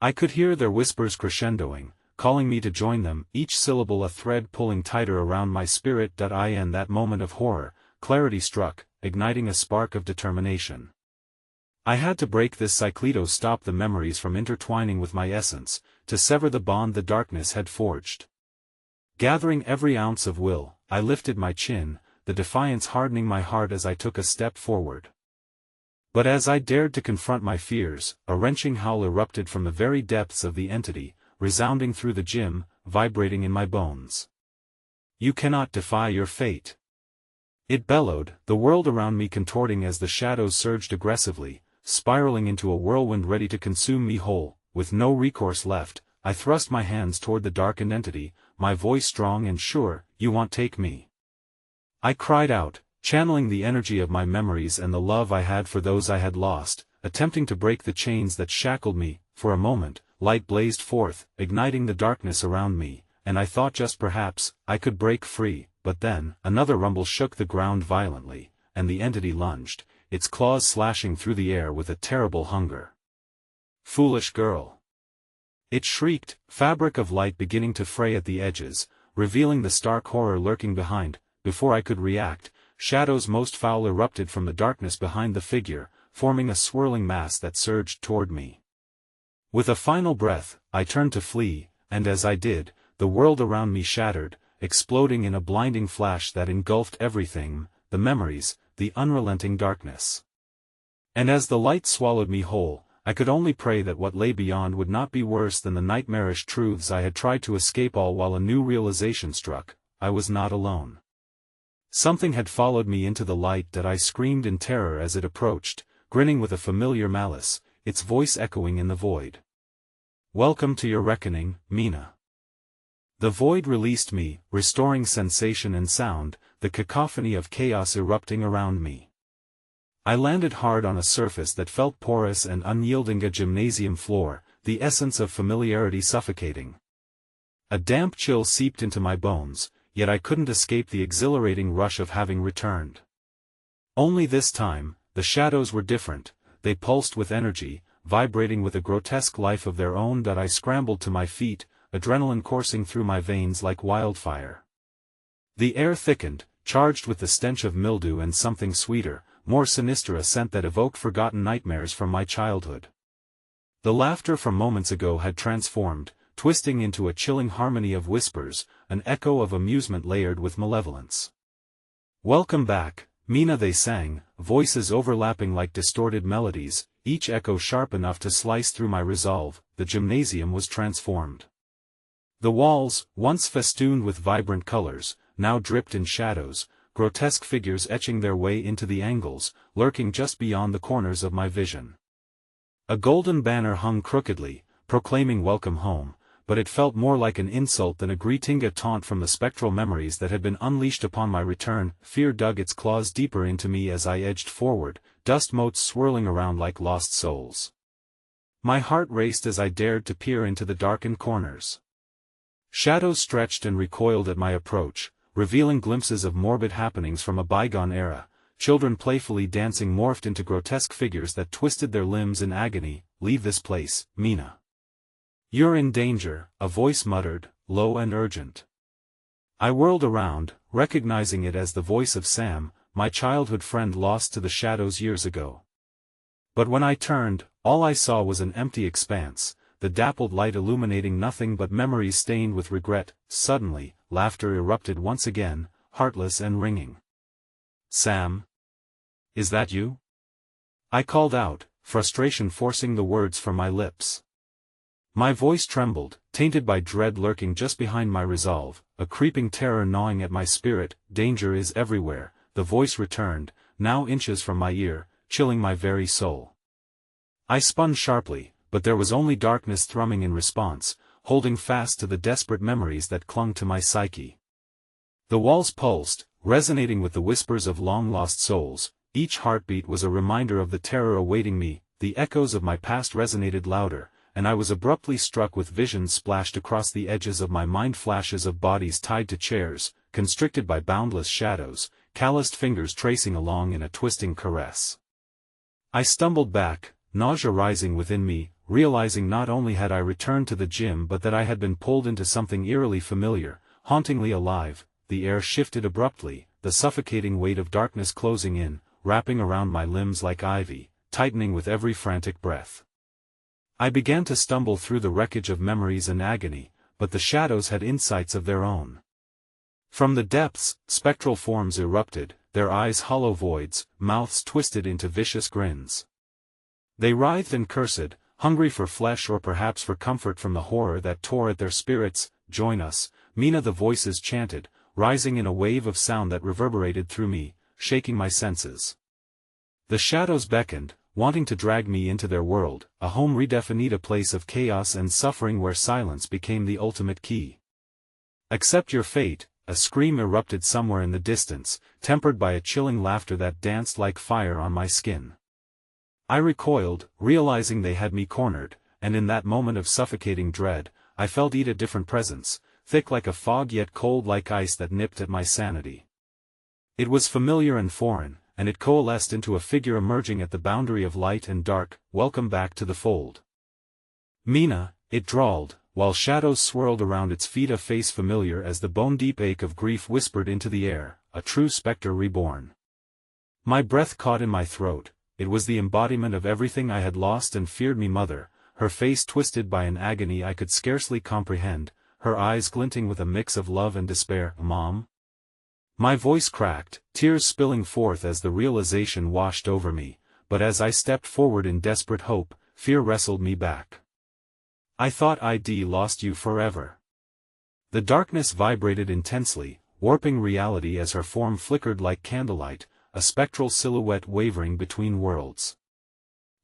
I could hear their whispers crescendoing, calling me to join them, each syllable a thread pulling tighter around my spirit. In that moment of horror, clarity struck, igniting a spark of determination. I had to break this cyclido, stop the memories from intertwining with my essence, to sever the bond the darkness had forged. Gathering every ounce of will, I lifted my chin, the defiance hardening my heart as I took a step forward. But as I dared to confront my fears, a wrenching howl erupted from the very depths of the entity, resounding through the gym, vibrating in my bones. "You cannot defy your fate!" It bellowed, the world around me contorting as the shadows surged aggressively, spiraling into a whirlwind ready to consume me whole. With no recourse left, I thrust my hands toward the darkened entity, my voice strong and sure. "You won't take me!" I cried out, channeling the energy of my memories and the love I had for those I had lost, attempting to break the chains that shackled me. For a moment, light blazed forth, igniting the darkness around me, and I thought just perhaps I could break free. But then, another rumble shook the ground violently, and the entity lunged, its claws slashing through the air with a terrible hunger. "Foolish girl!" it shrieked, fabric of light beginning to fray at the edges, revealing the stark horror lurking behind. Before I could react, shadows most foul erupted from the darkness behind the figure, forming a swirling mass that surged toward me. With a final breath, I turned to flee, and as I did, the world around me shattered, exploding in a blinding flash that engulfed everything, the memories, the unrelenting darkness. And as the light swallowed me whole, I could only pray that what lay beyond would not be worse than the nightmarish truths I had tried to escape, all while a new realization struck: I was not alone. Something had followed me into the light that I screamed in terror as it approached, grinning with a familiar malice, its voice echoing in the void. "Welcome to your reckoning, Mina." The void released me, restoring sensation and sound, the cacophony of chaos erupting around me. I landed hard on a surface that felt porous and unyielding, a gymnasium floor, the essence of familiarity suffocating. A damp chill seeped into my bones, yet I couldn't escape the exhilarating rush of having returned. Only this time, the shadows were different. They pulsed with energy, vibrating with a grotesque life of their own. I scrambled to my feet, adrenaline coursing through my veins like wildfire. The air thickened, charged with the stench of mildew and something sweeter, more sinister, a scent that evoked forgotten nightmares from my childhood. The laughter from moments ago had transformed, twisting into a chilling harmony of whispers, an echo of amusement layered with malevolence. "Welcome back, Mina," they sang, voices overlapping like distorted melodies, each echo sharp enough to slice through my resolve. The gymnasium was transformed. The walls, once festooned with vibrant colors, now dripped in shadows, grotesque figures etching their way into the angles, lurking just beyond the corners of my vision. A golden banner hung crookedly, proclaiming welcome home, but it felt more like an insult than a greeting, a taunt from the spectral memories that had been unleashed upon my return. Fear dug its claws deeper into me as I edged forward, dust motes swirling around like lost souls. My heart raced as I dared to peer into the darkened corners. Shadows stretched and recoiled at my approach, revealing glimpses of morbid happenings from a bygone era. Children playfully dancing morphed into grotesque figures that twisted their limbs in agony. "Leave this place, Mina. You're in danger," a voice muttered, low and urgent. I whirled around, recognizing it as the voice of Sam, my childhood friend lost to the shadows years ago. But when I turned, all I saw was an empty expanse, the dappled light illuminating nothing but memories stained with regret. Suddenly, laughter erupted once again, heartless and ringing. "Sam? Is that you?" I called out, frustration forcing the words from my lips. My voice trembled, tainted by dread lurking just behind my resolve, a creeping terror gnawing at my spirit. "Danger is everywhere," the voice returned, now inches from my ear, chilling my very soul. I spun sharply, but there was only darkness thrumming in response, holding fast to the desperate memories that clung to my psyche. The walls pulsed, resonating with the whispers of long-lost souls. Each heartbeat was a reminder of the terror awaiting me. The echoes of my past resonated louder, and I was abruptly struck with visions splashed across the edges of my mind, flashes of bodies tied to chairs, constricted by boundless shadows, calloused fingers tracing along in a twisting caress. I stumbled back, nausea rising within me, realizing not only had I returned to the gym but that I had been pulled into something eerily familiar, hauntingly alive. The air shifted abruptly, the suffocating weight of darkness closing in, wrapping around my limbs like ivy, tightening with every frantic breath. I began to stumble through the wreckage of memories and agony, but the shadows had insights of their own. From the depths, spectral forms erupted, their eyes hollow voids, mouths twisted into vicious grins. They writhed and cursed, hungry for flesh or perhaps for comfort from the horror that tore at their spirits. "Join us, Mina," the voices chanted, rising in a wave of sound that reverberated through me, shaking my senses. The shadows beckoned, wanting to drag me into their world, a home redefined, a place of chaos and suffering where silence became the ultimate key. "Accept your fate," a scream erupted somewhere in the distance, tempered by a chilling laughter that danced like fire on my skin. I recoiled, realizing they had me cornered, and in that moment of suffocating dread, I felt a different presence, thick like a fog yet cold like ice that nipped at my sanity. It was familiar and foreign, and it coalesced into a figure emerging at the boundary of light and dark. "Welcome back to the fold, Mina," it drawled, while shadows swirled around its feet. A face familiar as the bone-deep ache of grief whispered into the air, a true spectre reborn. My breath caught in my throat. It was the embodiment of everything I had lost and feared. Me mother, her face twisted by an agony I could scarcely comprehend, her eyes glinting with a mix of love and despair. "Mom?" My voice cracked, tears spilling forth as the realization washed over me, but as I stepped forward in desperate hope, fear wrestled me back. "I thought I'd lost you forever." The darkness vibrated intensely, warping reality as her form flickered like candlelight, a spectral silhouette wavering between worlds.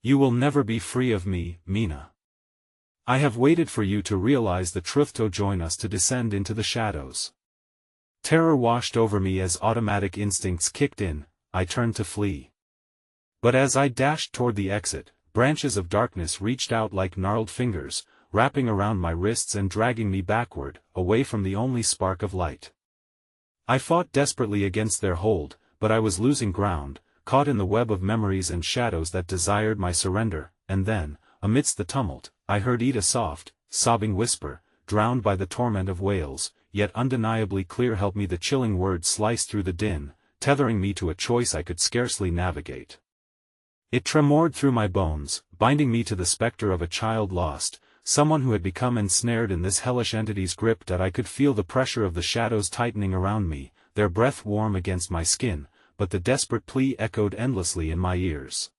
"You will never be free of me, Mina. I have waited for you to realize the truth, to join us, to descend into the shadows." Terror washed over me as automatic instincts kicked in. I turned to flee. But as I dashed toward the exit, branches of darkness reached out like gnarled fingers, wrapping around my wrists and dragging me backward, away from the only spark of light. I fought desperately against their hold, but I was losing ground, caught in the web of memories and shadows that desired my surrender. And then, amidst the tumult, I heard a soft, sobbing whisper, drowned by the torment of wails, yet undeniably clear. "Help me." The chilling words sliced through the din, tethering me to a choice I could scarcely navigate. It tremored through my bones, binding me to the specter of a child lost, someone who had become ensnared in this hellish entity's grip. That I could feel the pressure of the shadows tightening around me, their breath warm against my skin, but the desperate plea echoed endlessly in my ears.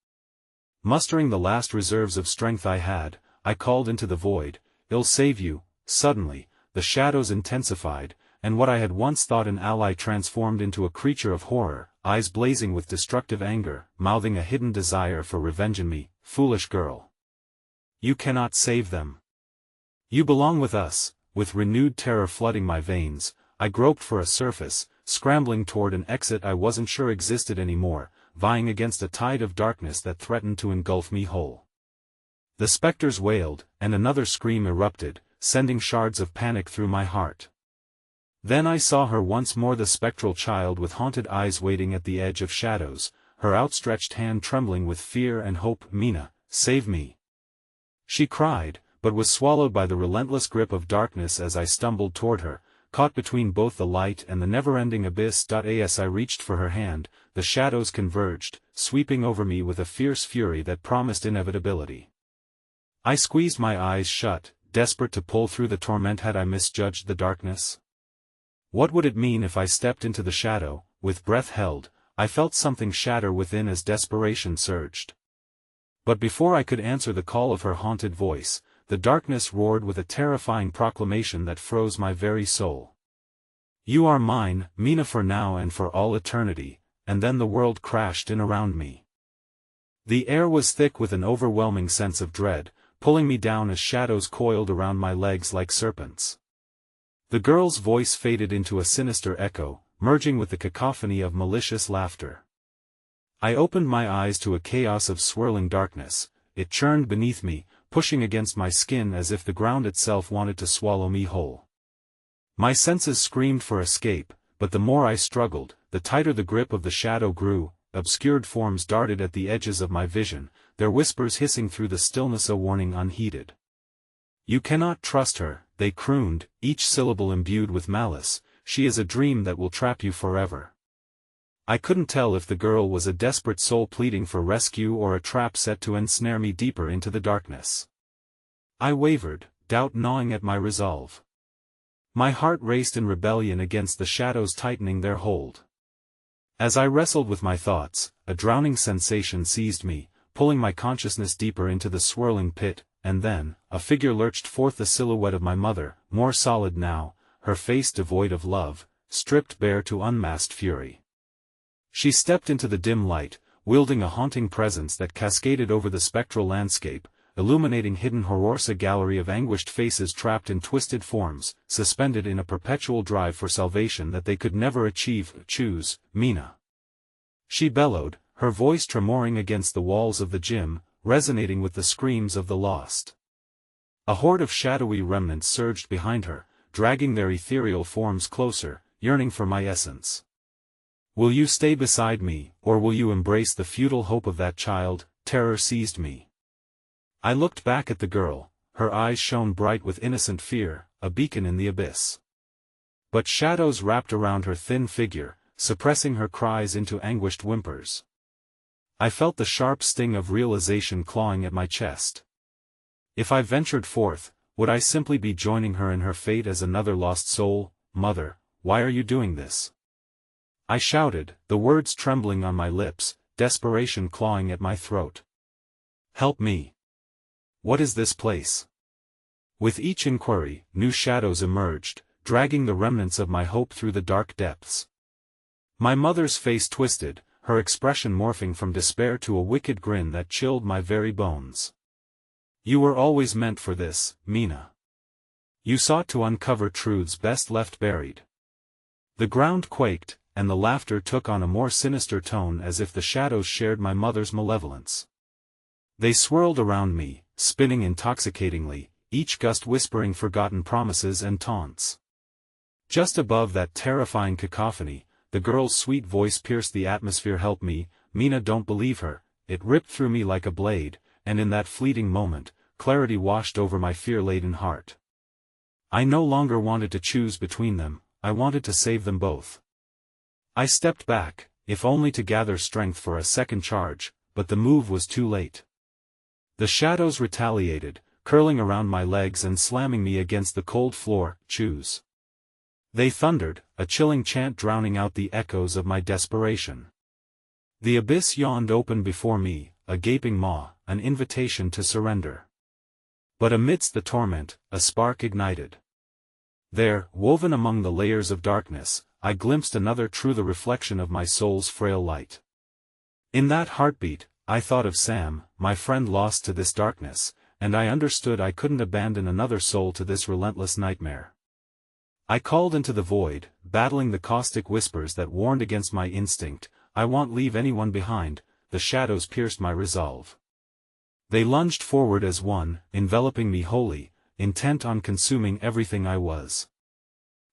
Mustering the last reserves of strength I had, I called into the void, "I'll save you." Suddenly, the shadows intensified, and what I had once thought an ally transformed into a creature of horror, eyes blazing with destructive anger, mouthing a hidden desire for revenge in me. "Foolish girl. You cannot save them. You belong with us." With renewed terror flooding my veins, I groped for a surface, scrambling toward an exit I wasn't sure existed anymore, vying against a tide of darkness that threatened to engulf me whole. The specters wailed, and another scream erupted, sending shards of panic through my heart. Then I saw her once more, the spectral child with haunted eyes waiting at the edge of shadows, her outstretched hand trembling with fear and hope. "Mina, save me," she cried, but was swallowed by the relentless grip of darkness as I stumbled toward her, caught between both the light and the never-ending abyss. As I reached for her hand, the shadows converged, sweeping over me with a fierce fury that promised inevitability. I squeezed my eyes shut, desperate to pull through the torment. Had I misjudged the darkness? What would it mean if I stepped into the shadow? With breath held, I felt something shatter within as desperation surged. But before I could answer the call of her haunted voice, the darkness roared with a terrifying proclamation that froze my very soul. "You are mine, Mina, for now and for all eternity." And then the world crashed in around me. The air was thick with an overwhelming sense of dread, pulling me down as shadows coiled around my legs like serpents. The girl's voice faded into a sinister echo, merging with the cacophony of malicious laughter. I opened my eyes to a chaos of swirling darkness. It churned beneath me, pushing against my skin as if the ground itself wanted to swallow me whole. My senses screamed for escape, but the more I struggled, the tighter the grip of the shadow grew. Obscured forms darted at the edges of my vision, their whispers hissing through the stillness, a warning unheeded. "You cannot trust her," they crooned, each syllable imbued with malice. "She is a dream that will trap you forever." I couldn't tell if the girl was a desperate soul pleading for rescue or a trap set to ensnare me deeper into the darkness. I wavered, doubt gnawing at my resolve. My heart raced in rebellion against the shadows tightening their hold. As I wrestled with my thoughts, a drowning sensation seized me, pulling my consciousness deeper into the swirling pit, and then, a figure lurched forth, the silhouette of my mother, more solid now, her face devoid of love, stripped bare to unmasked fury. She stepped into the dim light, wielding a haunting presence that cascaded over the spectral landscape, illuminating hidden horrors, a gallery of anguished faces trapped in twisted forms, suspended in a perpetual drive for salvation that they could never achieve. Choose, Mina. She bellowed, her voice tremoring against the walls of the gym, resonating with the screams of the lost. A horde of shadowy remnants surged behind her, dragging their ethereal forms closer, yearning for my essence. Will you stay beside me, or will you embrace the futile hope of that child? Terror seized me. I looked back at the girl, her eyes shone bright with innocent fear, a beacon in the abyss. But shadows wrapped around her thin figure, suppressing her cries into anguished whimpers. I felt the sharp sting of realization clawing at my chest. If I ventured forth, would I simply be joining her in her fate as another lost soul? Mother, why are you doing this? I shouted, the words trembling on my lips, desperation clawing at my throat. Help me. What is this place? With each inquiry, new shadows emerged, dragging the remnants of my hope through the dark depths. My mother's face twisted, her expression morphing from despair to a wicked grin that chilled my very bones. You were always meant for this, Mina. You sought to uncover truths best left buried. The ground quaked, and the laughter took on a more sinister tone, as if the shadows shared my mother's malevolence. They swirled around me, spinning intoxicatingly, each gust whispering forgotten promises and taunts. Just above that terrifying cacophony, the girl's sweet voice pierced the atmosphere. Help me, Mina, don't believe her. It ripped through me like a blade, and in that fleeting moment, clarity washed over my fear-laden heart. I no longer wanted to choose between them, I wanted to save them both. I stepped back, if only to gather strength for a second charge, but the move was too late. The shadows retaliated, curling around my legs and slamming me against the cold floor. Choose. They thundered, a chilling chant drowning out the echoes of my desperation. The abyss yawned open before me, a gaping maw, an invitation to surrender. But amidst the torment, a spark ignited. There, woven among the layers of darkness, I glimpsed another true, the reflection of my soul's frail light. In that heartbeat, I thought of Sam, my friend lost to this darkness, and I understood I couldn't abandon another soul to this relentless nightmare. I called into the void, battling the caustic whispers that warned against my instinct. I won't leave anyone behind. The shadows pierced my resolve. They lunged forward as one, enveloping me wholly, intent on consuming everything I was.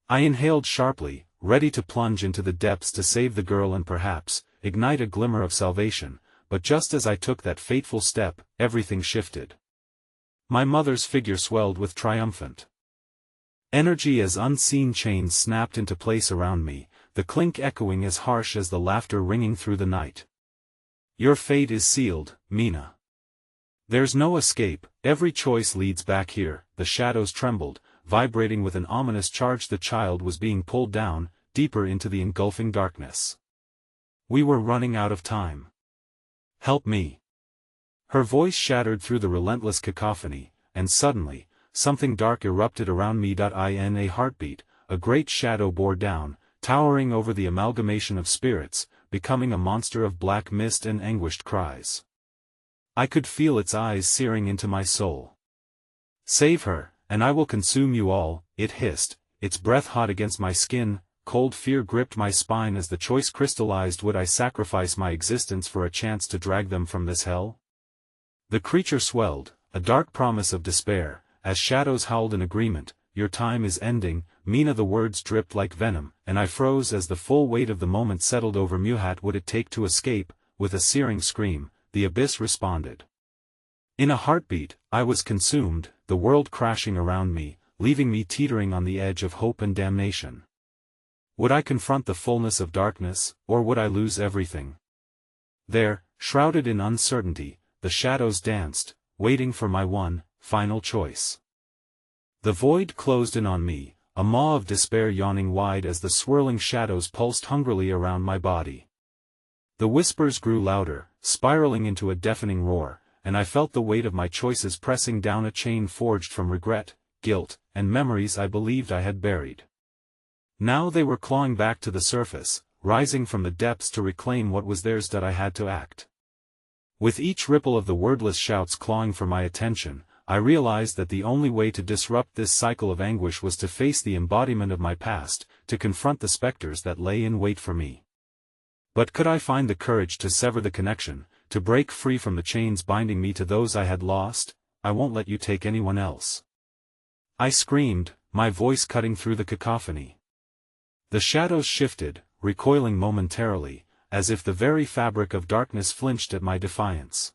I inhaled sharply, ready to plunge into the depths to save the girl and perhaps ignite a glimmer of salvation, but just as I took that fateful step, everything shifted. My mother's figure swelled with triumphant energy as unseen chains snapped into place around me, the clink echoing as harsh as the laughter ringing through the night. Your fate is sealed, Mina. There's no escape, every choice leads back here. The shadows trembled, vibrating with an ominous charge. The child was being pulled down, deeper into the engulfing darkness. We were running out of time. Help me. Her voice shattered through the relentless cacophony, and suddenly, something dark erupted around me. In a heartbeat, a great shadow bore down, towering over the amalgamation of spirits, becoming a monster of black mist and anguished cries. I could feel its eyes searing into my soul. Save her, and I will consume you all, it hissed, its breath hot against my skin. Cold fear gripped my spine as the choice crystallized. Would I sacrifice my existence for a chance to drag them from this hell? The creature swelled, a dark promise of despair, as shadows howled in agreement. Your time is ending, Mina. The words dripped like venom, and I froze as the full weight of the moment settled over me. What would it take to escape? With a searing scream, the abyss responded. In a heartbeat, I was consumed, the world crashing around me, leaving me teetering on the edge of hope and damnation. Would I confront the fullness of darkness, or would I lose everything? There, shrouded in uncertainty, the shadows danced, waiting for my one, final choice. The void closed in on me, a maw of despair yawning wide as the swirling shadows pulsed hungrily around my body. The whispers grew louder, spiraling into a deafening roar, and I felt the weight of my choices pressing down a chain forged from regret, guilt, and memories I believed I had buried. Now they were clawing back to the surface, rising from the depths to reclaim what was theirs. That I had to act. With each ripple of the wordless shouts clawing for my attention, I realized that the only way to disrupt this cycle of anguish was to face the embodiment of my past, to confront the specters that lay in wait for me. But could I find the courage to sever the connection, to break free from the chains binding me to those I had lost? I won't let you take anyone else, I screamed, my voice cutting through the cacophony. The shadows shifted, recoiling momentarily, as if the very fabric of darkness flinched at my defiance.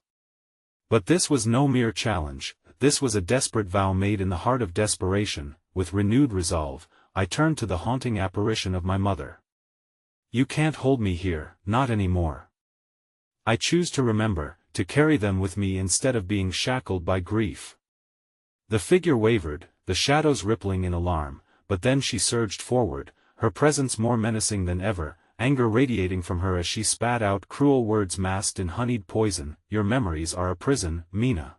But this was no mere challenge, this was a desperate vow made in the heart of desperation. With renewed resolve, I turned to the haunting apparition of my mother. You can't hold me here, not anymore. I choose to remember, to carry them with me instead of being shackled by grief. The figure wavered, the shadows rippling in alarm, but then she surged forward, her presence more menacing than ever, anger radiating from her as she spat out cruel words masked in honeyed poison. Your memories are a prison, Mina.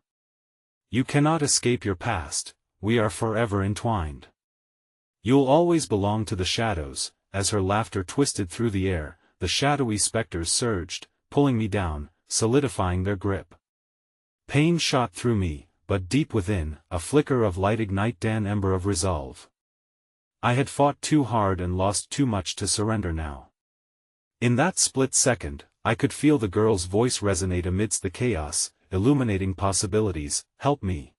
You cannot escape your past, we are forever entwined. You'll always belong to the shadows. As her laughter twisted through the air, the shadowy specters surged, pulling me down, solidifying their grip. Pain shot through me, but deep within, a flicker of light ignited an ember of resolve. I had fought too hard and lost too much to surrender now. In that split second, I could feel the girl's voice resonate amidst the chaos, illuminating possibilities. Help me.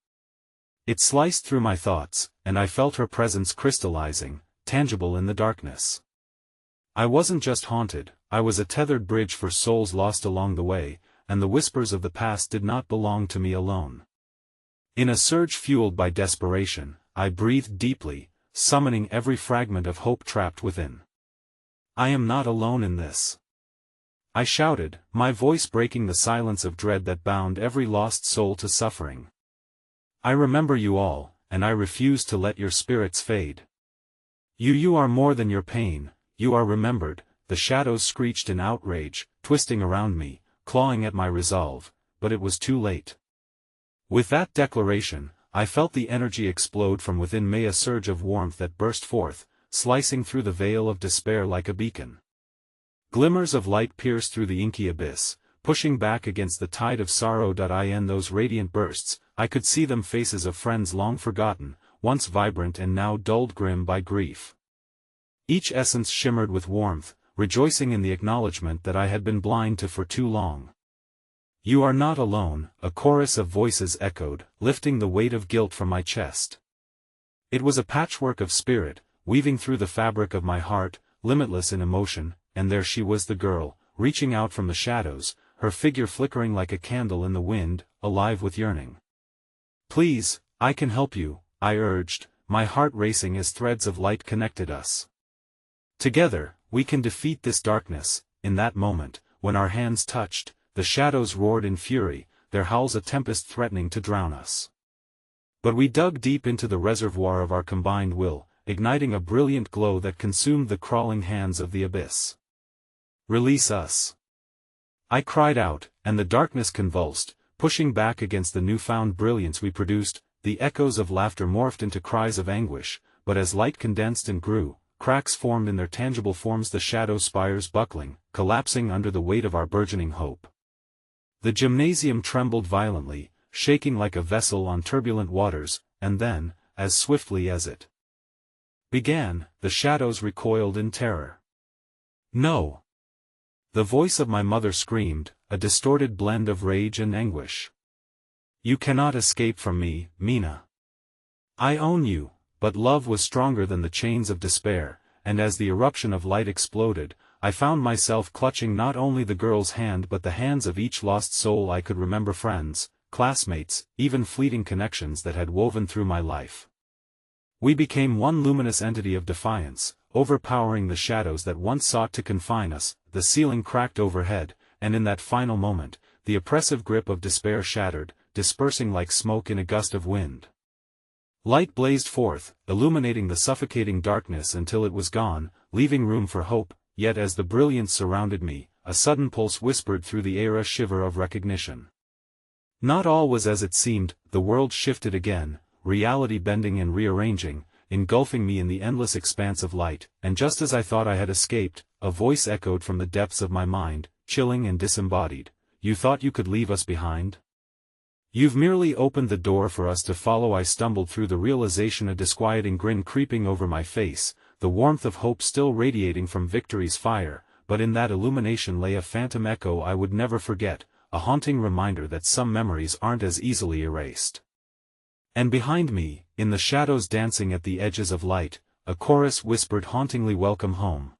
It sliced through my thoughts, and I felt her presence crystallizing, tangible in the darkness. I wasn't just haunted, I was a tethered bridge for souls lost along the way, and the whispers of the past did not belong to me alone. In a surge fueled by desperation, I breathed deeply, summoning every fragment of hope trapped within. I am not alone in this, I shouted, my voice breaking the silence of dread that bound every lost soul to suffering. I remember you all, and I refuse to let your spirits fade. You are more than your pain, you are remembered. The shadows screeched in outrage, twisting around me, clawing at my resolve, but it was too late. With that declaration, I felt the energy explode from within me, a surge of warmth that burst forth, slicing through the veil of despair like a beacon. Glimmers of light pierced through the inky abyss, pushing back against the tide of sorrow. In those radiant bursts, I could see them, faces of friends long forgotten, once vibrant and now dulled grim by grief. Each essence shimmered with warmth, rejoicing in the acknowledgement that I had been blind to for too long. You are not alone, a chorus of voices echoed, lifting the weight of guilt from my chest. It was a patchwork of spirit, weaving through the fabric of my heart, limitless in emotion, and there she was, the girl, reaching out from the shadows, her figure flickering like a candle in the wind, alive with yearning. Please, I can help you, I urged, my heart racing as threads of light connected us. Together, we can defeat this darkness. In that moment, when our hands touched, the shadows roared in fury, their howls a tempest threatening to drown us. But we dug deep into the reservoir of our combined will, igniting a brilliant glow that consumed the crawling hands of the abyss. Release us! I cried out, and the darkness convulsed, pushing back against the newfound brilliance we produced. The echoes of laughter morphed into cries of anguish, but as light condensed and grew, cracks formed in their tangible forms, the shadow spires buckling, collapsing under the weight of our burgeoning hope. The gymnasium trembled violently, shaking like a vessel on turbulent waters, and then, as swiftly as it began, the shadows recoiled in terror. No! The voice of my mother screamed, a distorted blend of rage and anguish. You cannot escape from me, Mina. I own you. But love was stronger than the chains of despair, and as the eruption of light exploded, I found myself clutching not only the girl's hand but the hands of each lost soul I could remember, friends, classmates, even fleeting connections that had woven through my life. We became one luminous entity of defiance, overpowering the shadows that once sought to confine us. The ceiling cracked overhead, and in that final moment, the oppressive grip of despair shattered, dispersing like smoke in a gust of wind. Light blazed forth, illuminating the suffocating darkness until it was gone, leaving room for hope. Yet as the brilliance surrounded me, a sudden pulse whispered through the air, a shiver of recognition. Not all was as it seemed. The world shifted again, reality bending and rearranging, engulfing me in the endless expanse of light, and just as I thought I had escaped, a voice echoed from the depths of my mind, chilling and disembodied. "You thought you could leave us behind? You've merely opened the door for us to follow." I stumbled through the realization, a disquieting grin creeping over my face, the warmth of hope still radiating from victory's fire, but in that illumination lay a phantom echo I would never forget, a haunting reminder that some memories aren't as easily erased. And behind me, in the shadows dancing at the edges of light, a chorus whispered hauntingly, "Welcome home."